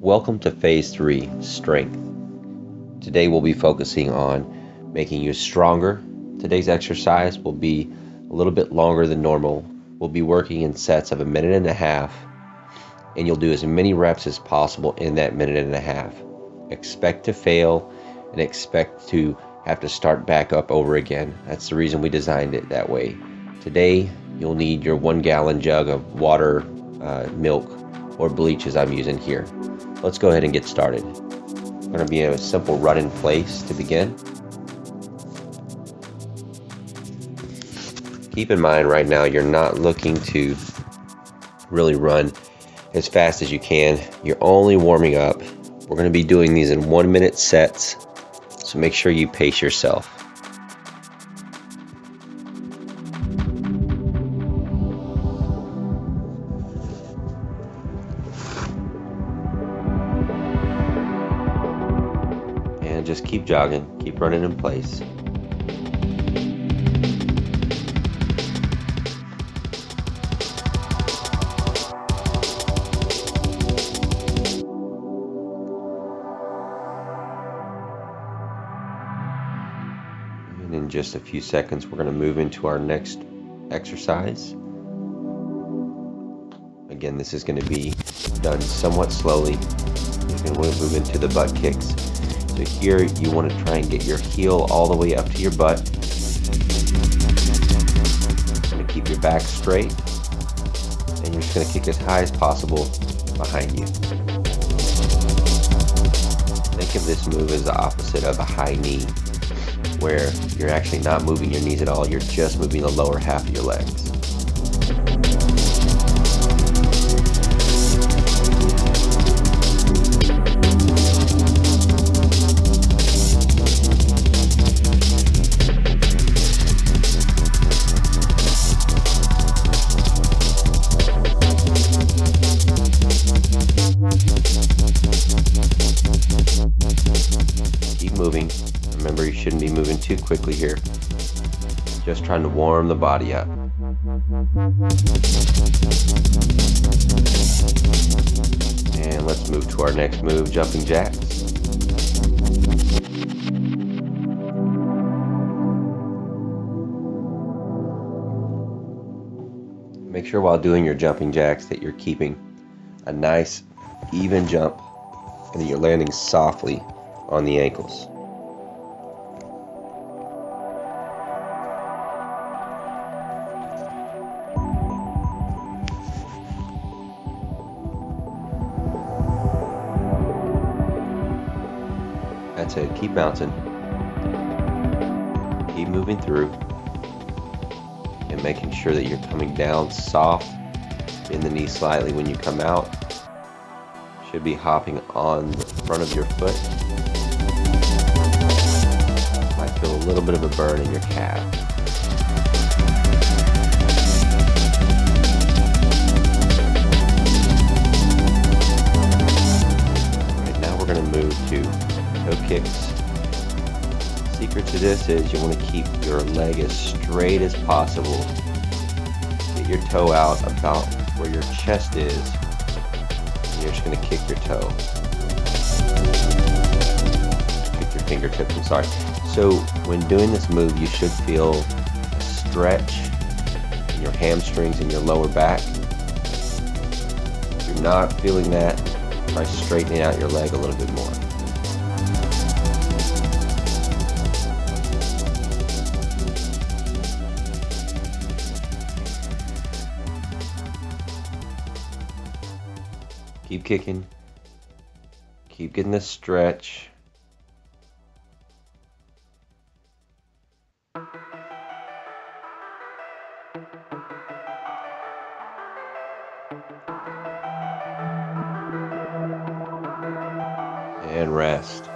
Welcome to Phase 3, Strength. Today we'll be focusing on making you stronger. Today's exercise will be a little bit longer than normal. We'll be working in sets of 1.5 minutes, and you'll do as many reps as possible in that 1.5 minutes. Expect to fail and expect to have to start back up over again. That's the reason we designed it that way. Today you'll need your 1 gallon jug of water, milk, or bleach as I'm using here. Let's go ahead and get started. We're going to be in a simple run in place to begin. Keep in mind right now you're not looking to really run as fast as you can. You're only warming up. We're going to be doing these in 1 minute sets, so make sure you pace yourself. And just keep jogging, keep running in place. And in just a few seconds, we're going to move into our next exercise. Again, this is going to be done somewhat slowly. You're going to move into the butt kicks. So here you want to try and get your heel all the way up to your butt. You're going to keep your back straight, and you're just going to kick as high as possible behind you. Think of this move as the opposite of a high knee, where you're actually not moving your knees at all, you're just moving the lower half of your legs. Keep moving. Remember, you shouldn't be moving too quickly here. Just trying to warm the body up. And let's move to our next move, jumping jacks. Make sure while doing your jumping jacks that you're keeping a nice, even jump and that you're landing softly on the ankles. That's it. Keep bouncing. Keep moving through. And making sure that you're coming down soft. Bend the knee slightly when you come out. Should be hopping on the front of your foot. Might feel a little bit of a burn in your calf. Alright, now we're going to move to toe kicks. Secret to this is you want to keep your leg as straight as possible. Get your toe out about where your chest is. And you're just going to kick your toe. Kick your fingertips, I'm sorry. So when doing this move, you should feel a stretch in your hamstrings and your lower back. If you're not feeling that, try straightening out your leg a little bit more. Keep kicking. Keep getting this stretch. And rest.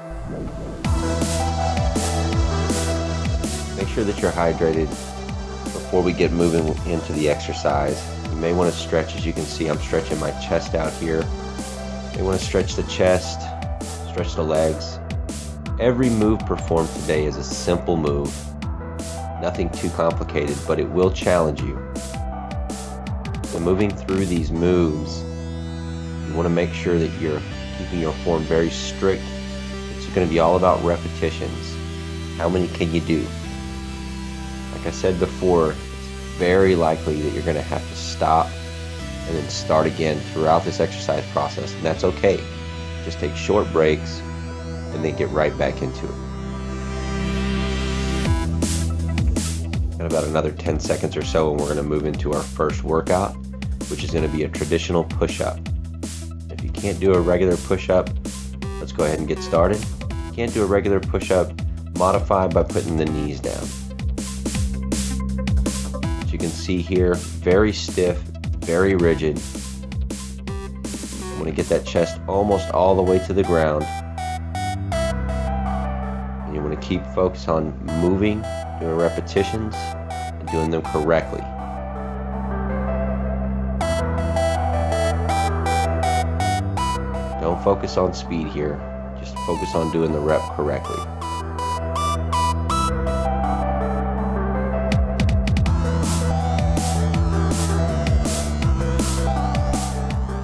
Make sure that you're hydrated before we get moving into the exercise. You may want to stretch. As you can see, I'm stretching my chest out here. You want to stretch the chest, stretch the legs. Every move performed today is a simple move. Nothing too complicated, but it will challenge you. So moving through these moves, you want to make sure that you're keeping your form very strict. It's going to be all about repetitions. How many can you do? Like I said before, it's very likely that you're going to have to stop and then start again throughout this exercise process, and that's okay. Just take short breaks and then get right back into it. Got about another 10 seconds or so, and we're going to move into our first workout, which is going to be a traditional push-up. If you can't do a regular push-up, let's go ahead and get started. If you can't do a regular push-up, modify by putting the knees down. As you can see here, very stiff, very rigid. I want to get that chest almost all the way to the ground. And you want to keep focused on moving, doing repetitions, and doing them correctly. Don't focus on speed here, just focus on doing the rep correctly.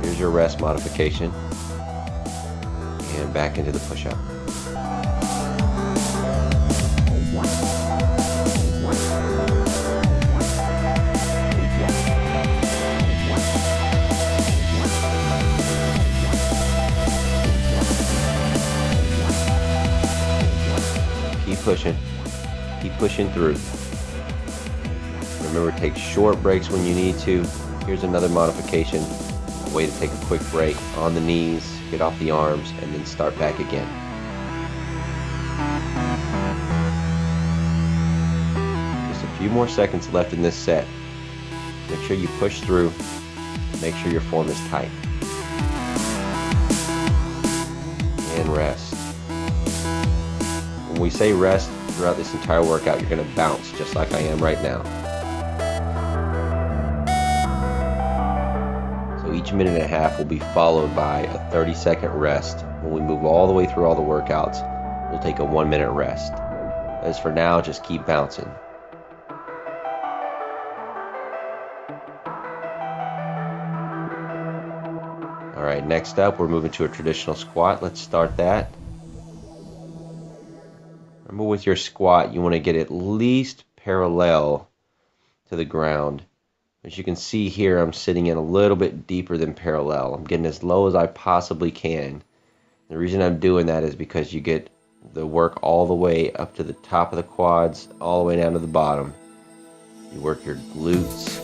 Here's your rest modification, and back into the push-up. Keep pushing through. Remember, take short breaks when you need to. Here's another modification, a way to take a quick break on the knees, get off the arms, and then start back again. Just a few more seconds left in this set. Make sure you push through, make sure your form is tight. And rest. When we say rest throughout this entire workout, you're going to bounce just like I am right now. So each minute and a half will be followed by a 30-second rest. When we move all the way through all the workouts, we'll take a 1-minute rest. As for now, just keep bouncing. Alright, next up we're moving to a traditional squat. Let's start that. Remember, with your squat, you want to get at least parallel to the ground. As you can see here, I'm sitting in a little bit deeper than parallel. I'm getting as low as I possibly can. The reason I'm doing that is because you get the work all the way up to the top of the quads, all the way down to the bottom. You work your glutes,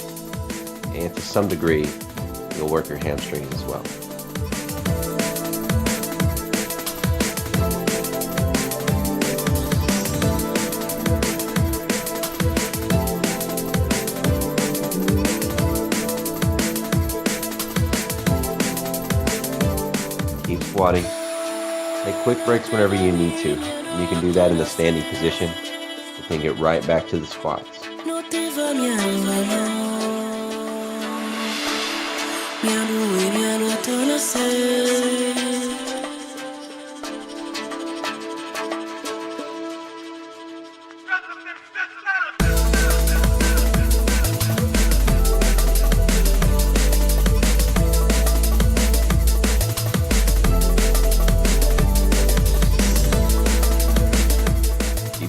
and to some degree, you'll work your hamstrings as well. Keep squatting. Take quick breaks whenever you need to. You can do that in the standing position, and then get right back to the squats.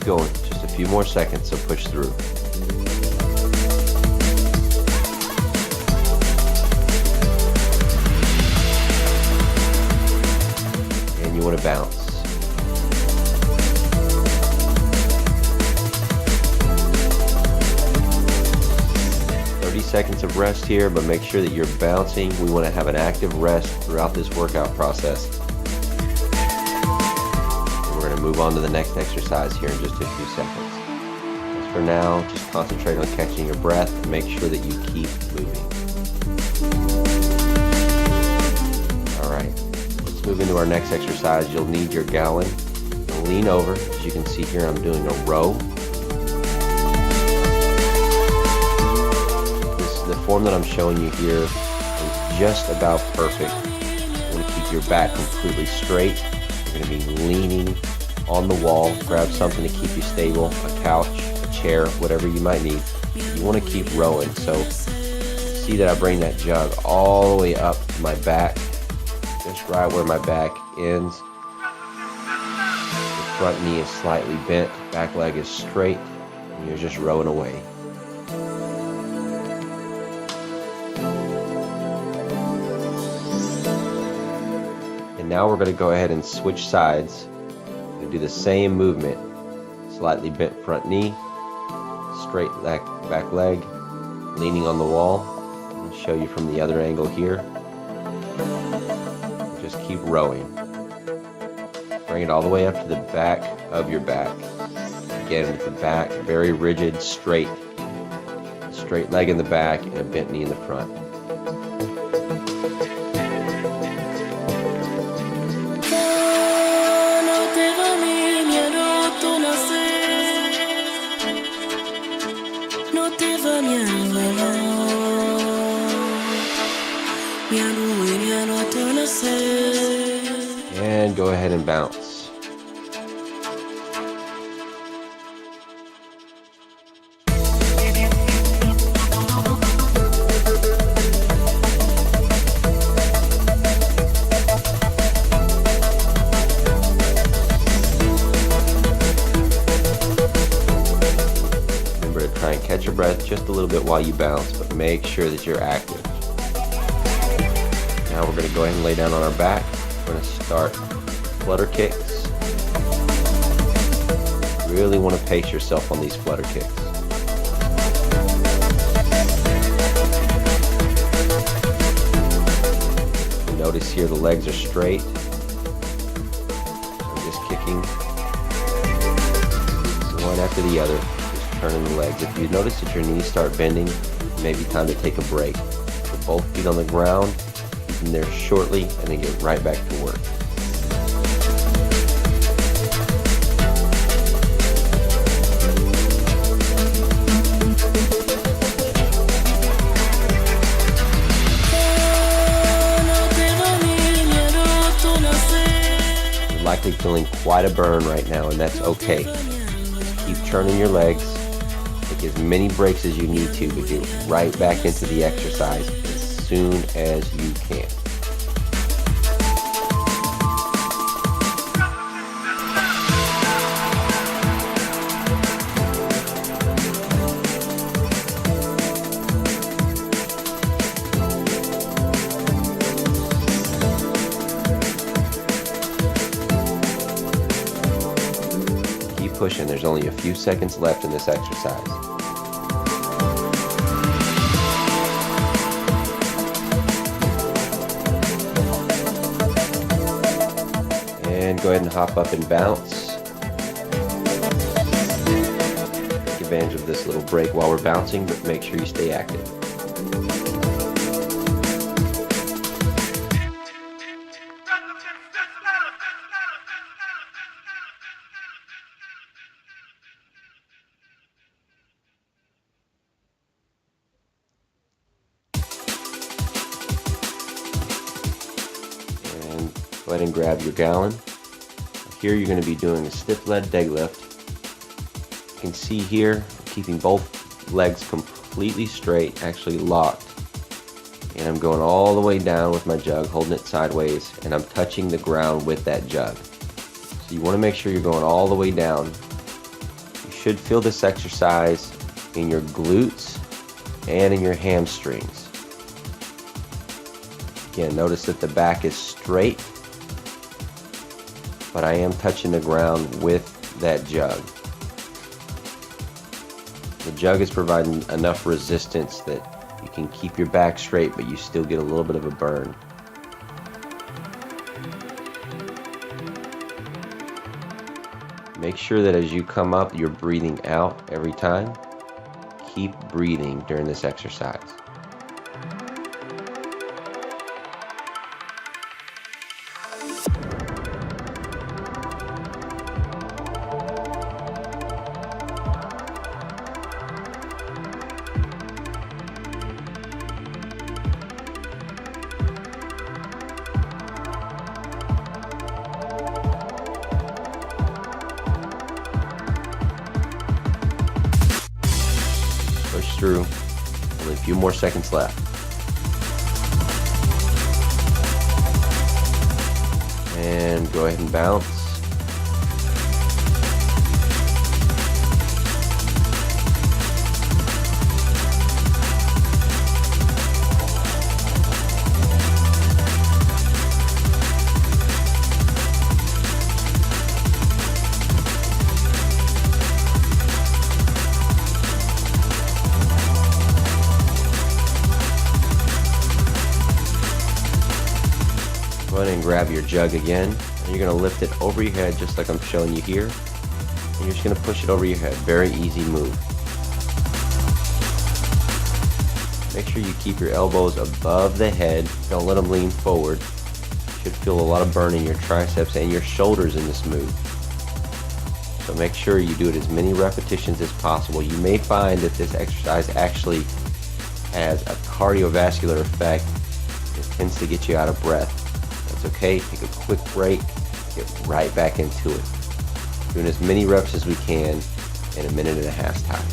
Going just a few more seconds, so push through. And you want to bounce. Seconds of rest here, but make sure that you're bouncing. We want to have an active rest throughout this workout process. We're going to move on to the next exercise here in just a few seconds. As for now, just concentrate on catching your breath and make sure that you keep moving. Alright, let's move into our next exercise. You'll need your gallon. Lean over. As you can see here, I'm doing a row. The form that I'm showing you here is just about perfect. You want to keep your back completely straight. You're going to be leaning on the wall. Grab something to keep you stable, a couch, a chair, whatever you might need. You want to keep rowing. So see that I bring that jug all the way up to my back. just right where my back ends. The front knee is slightly bent, back leg is straight, and you're just rowing away. And now we're going to go ahead and switch sides. We'll do the same movement. Slightly bent front knee, straight back leg, leaning on the wall. I'll show you from the other angle here. Just keep rowing. Bring it all the way up to the back of your back. Again, with the back very rigid, straight. Straight leg in the back and a bent knee in the front. And go ahead and bounce. Remember to try and catch your breath just a little bit while you bounce, but make sure that you're active. Now we're going to go ahead and lay down on our back. We're going to start flutter kicks. Really want to pace yourself on these flutter kicks. Notice here the legs are straight. I'm just kicking one after the other, just turning the legs. If you notice that your knees start bending, it may be time to take a break. Put both feet on the ground, keep them there shortly, and then get right back to work. Likely feeling quite a burn right now, and that's okay. Keep churning your legs. Take as many breaks as you need to, but get right back into the exercise as soon as you can. Pushing. There's only a few seconds left in this exercise. And go ahead and hop up and bounce. Take advantage of this little break while we're bouncing, but make sure you stay active. Go ahead and grab your gallon. Here you're going to be doing a stiff leg deadlift. You can see here, I'm keeping both legs completely straight, actually locked. And I'm going all the way down with my jug, holding it sideways, and I'm touching the ground with that jug. So you want to make sure you're going all the way down. You should feel this exercise in your glutes and in your hamstrings. Again, notice that the back is straight, but I am touching the ground with that jug. The jug is providing enough resistance that you can keep your back straight, but you still get a little bit of a burn. Make sure that as you come up, you're breathing out every time. Keep breathing during this exercise. Push through. Only a few more seconds left. And go ahead and bounce. Go ahead and grab your jug again, and you're going to lift it over your head just like I'm showing you here, and you're just going to push it over your head. Very easy move. Make sure you keep your elbows above the head. Don't let them lean forward. You should feel a lot of burn in your triceps and your shoulders in this move. So make sure you do it as many repetitions as possible. You may find that this exercise actually has a cardiovascular effect. It tends to get you out of breath. That's okay. Take a quick break. Get right back into it. Doing as many reps as we can in a minute and a half time.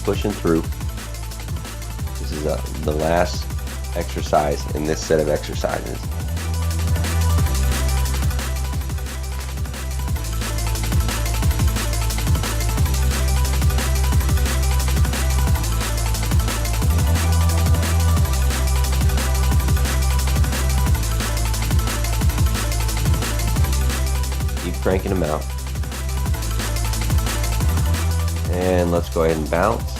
Pushing through. This is the last exercise in this set of exercises. Keep cranking them out. And let's go ahead and bounce.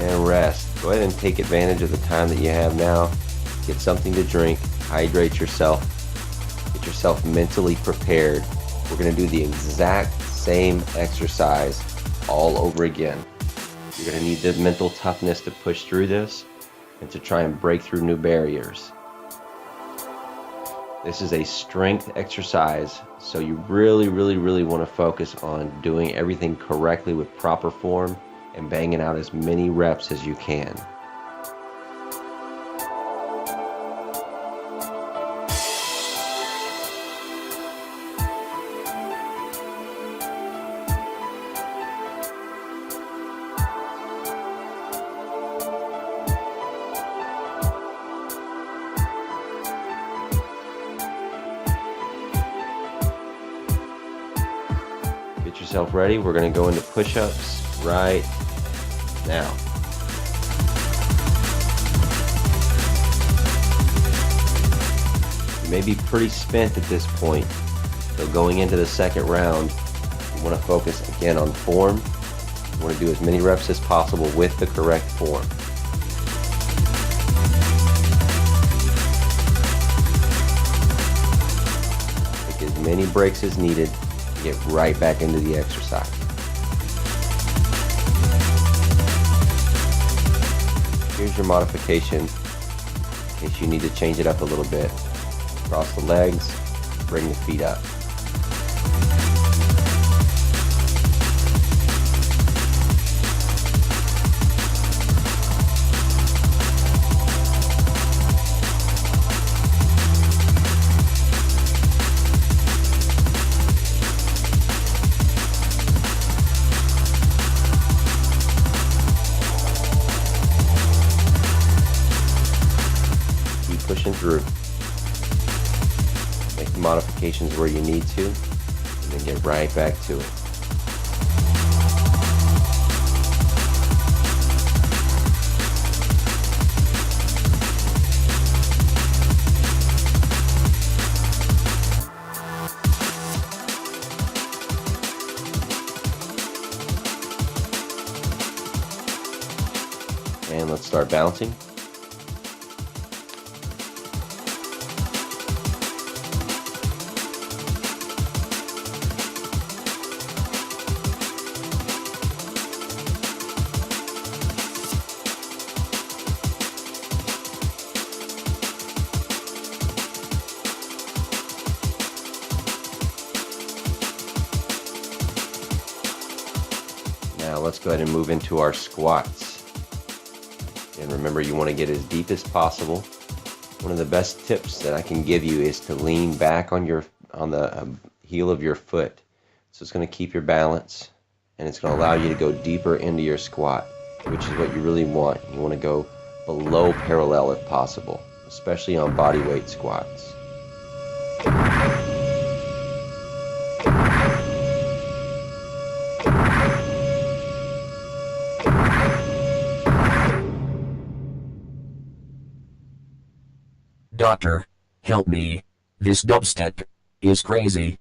And rest. Go ahead and take advantage of the time that you have now. Get something to drink, hydrate yourself, get yourself mentally prepared. We're going to do the exact same exercise all over again. You're going to need the mental toughness to push through this and to try and break through new barriers. This is a strength exercise, so you really want to focus on doing everything correctly with proper form and banging out as many reps as you can. Get yourself ready. We're going to go into push-ups right now. You may be pretty spent at this point, so going into the second round, you want to focus again on form. You want to do as many reps as possible with the correct form. Take as many breaks as needed to get right back into the exercise. Here's your modification in case you need to change it up a little bit. Cross the legs, bring the feet up. Pushing through. Make the modifications where you need to, and then get right back to it. And let's start bouncing. Now let's go ahead and move into our squats. And remember, you want to get as deep as possible. One of the best tips that I can give you is to lean back on the heel of your foot. So it's going to keep your balance, and it's going to allow you to go deeper into your squat, which is what you really want. You want to go below parallel if possible, especially on body weight squats. Doctor, help me. This dubstep is crazy.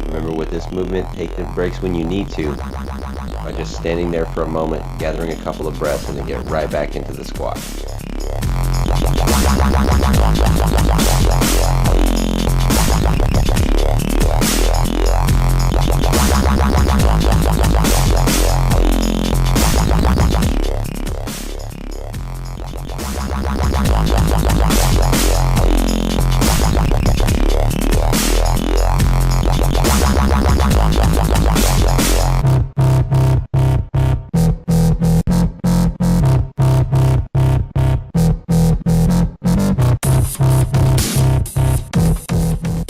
Remember, with this movement, take the breaks when you need to by just standing there for a moment, gathering a couple of breaths, and then get right back into the squat.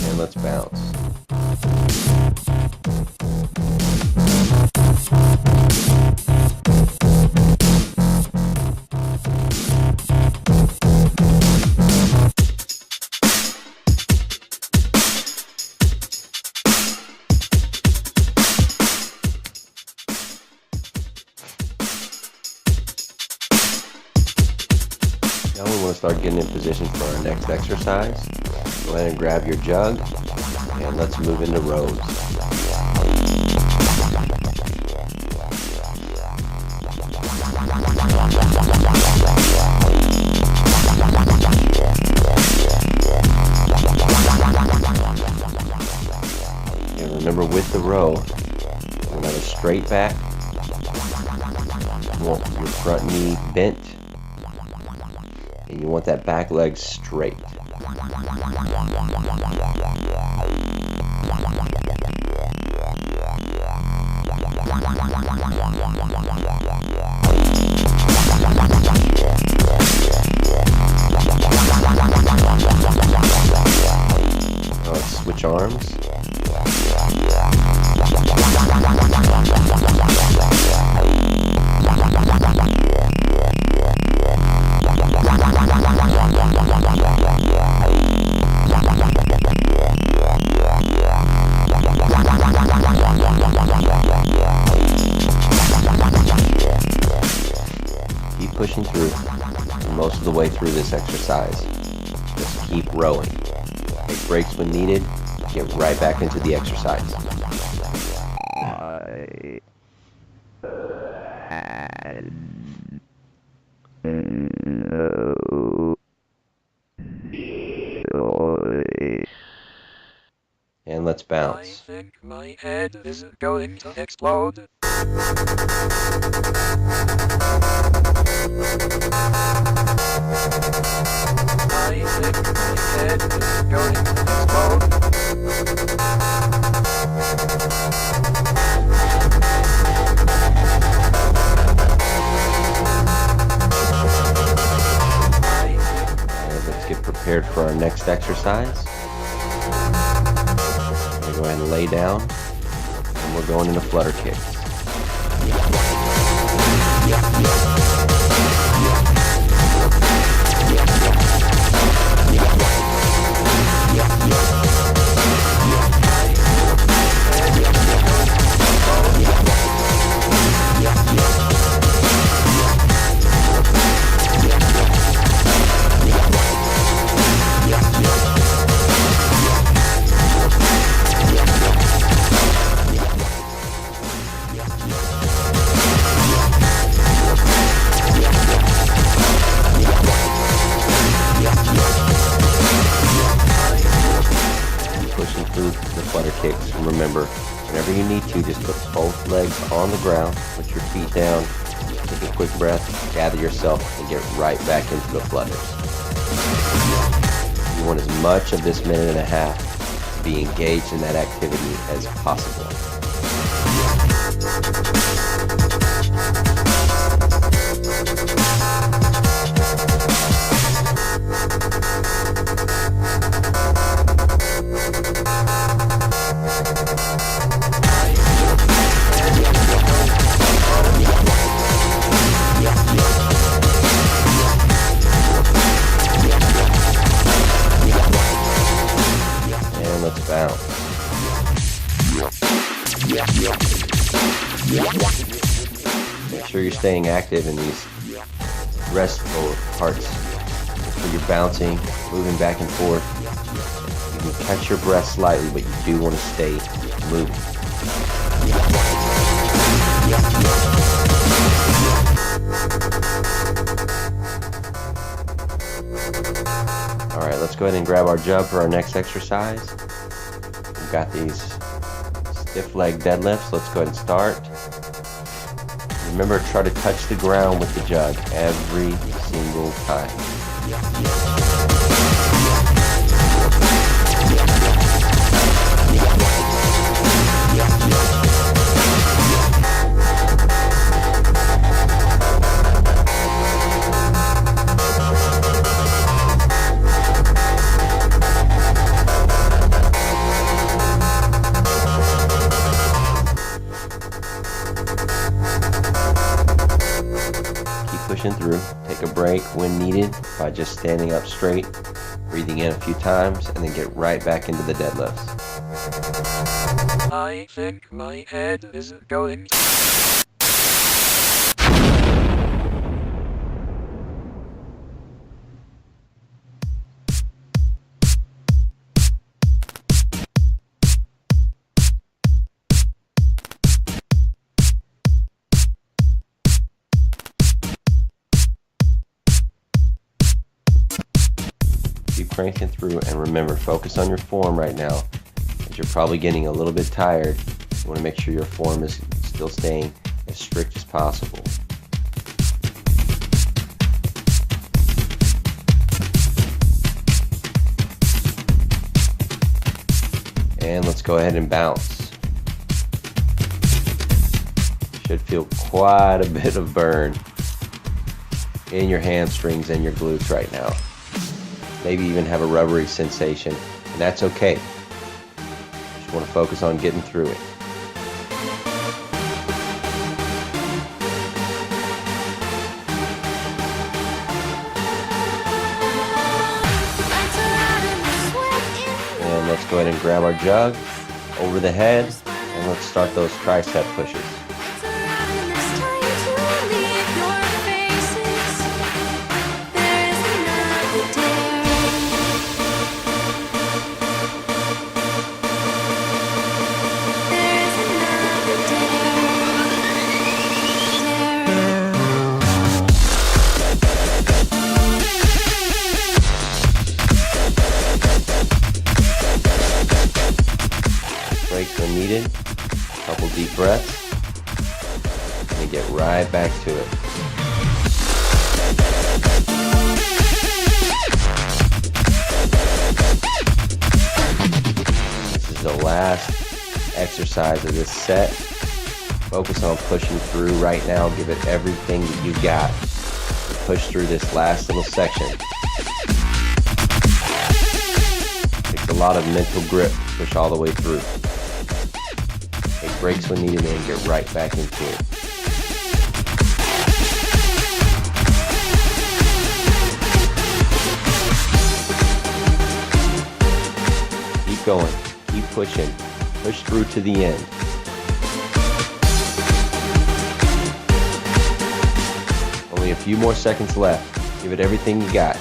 And let's bounce. Now we want to start getting in position for our next exercise. Go ahead and grab your jug, and let's move into rows. And remember, with the row, we're going to have a straight back. You want your front knee bent, and you want that back leg straight. Now let's switch arms. Keep pushing through most of the way through this exercise. Just keep rowing. Take breaks when needed. Get right back into the exercise. And let's bounce. I think my head is going to explode. I think my head is going to explode. Alright, let's get prepared for our next exercise. We're going to go ahead and lay down, and we're going into flutter kicks. kicks. And remember, whenever you need to, just put both legs on the ground, put your feet down, take a quick breath, gather yourself, and get right back into the flutters. You want as much of this minute and a half to be engaged in that activity as possible. Let's bounce. Make sure you're staying active in these restful parts. So you're bouncing, moving back and forth. You can catch your breath slightly, but you do want to stay moving. Alright, let's go ahead and grab our jug for our next exercise. We've got these stiff leg deadlifts. Let's go ahead and start. Remember, try to touch the ground with the jug every single time. Pushing through. Take a break when needed by just standing up straight, breathing in a few times, and then get right back into the deadlifts. I think my head is going. Keep cranking through, and remember, focus on your form right now, as you're probably getting a little bit tired. You want to make sure your form is still staying as strict as possible. And let's go ahead and bounce. Should feel quite a bit of burn in your hamstrings and your glutes right now. Maybe even have a rubbery sensation, and that's okay. Just want to focus on getting through it. And let's go ahead and grab our jug over the head, and let's start those tricep pushes. Breaks when needed, a couple deep breaths, and get right back to it. This is the last exercise of this set. Focus on pushing through right now. Give it everything that you got to push through this last little section. Takes a lot of mental grip to push all the way through. Take breaks when needed and get right back into it. Keep going, keep pushing, push through to the end. Only a few more seconds left. Give it everything you got.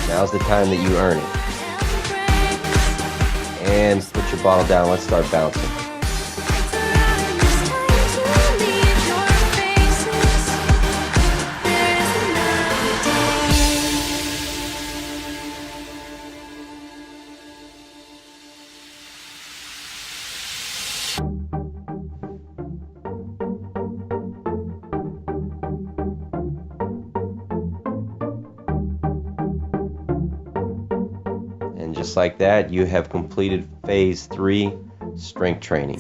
Now's the time that you earn it. And put your bottle down. Let's start bouncing. Just like that, you have completed phase 3 strength training.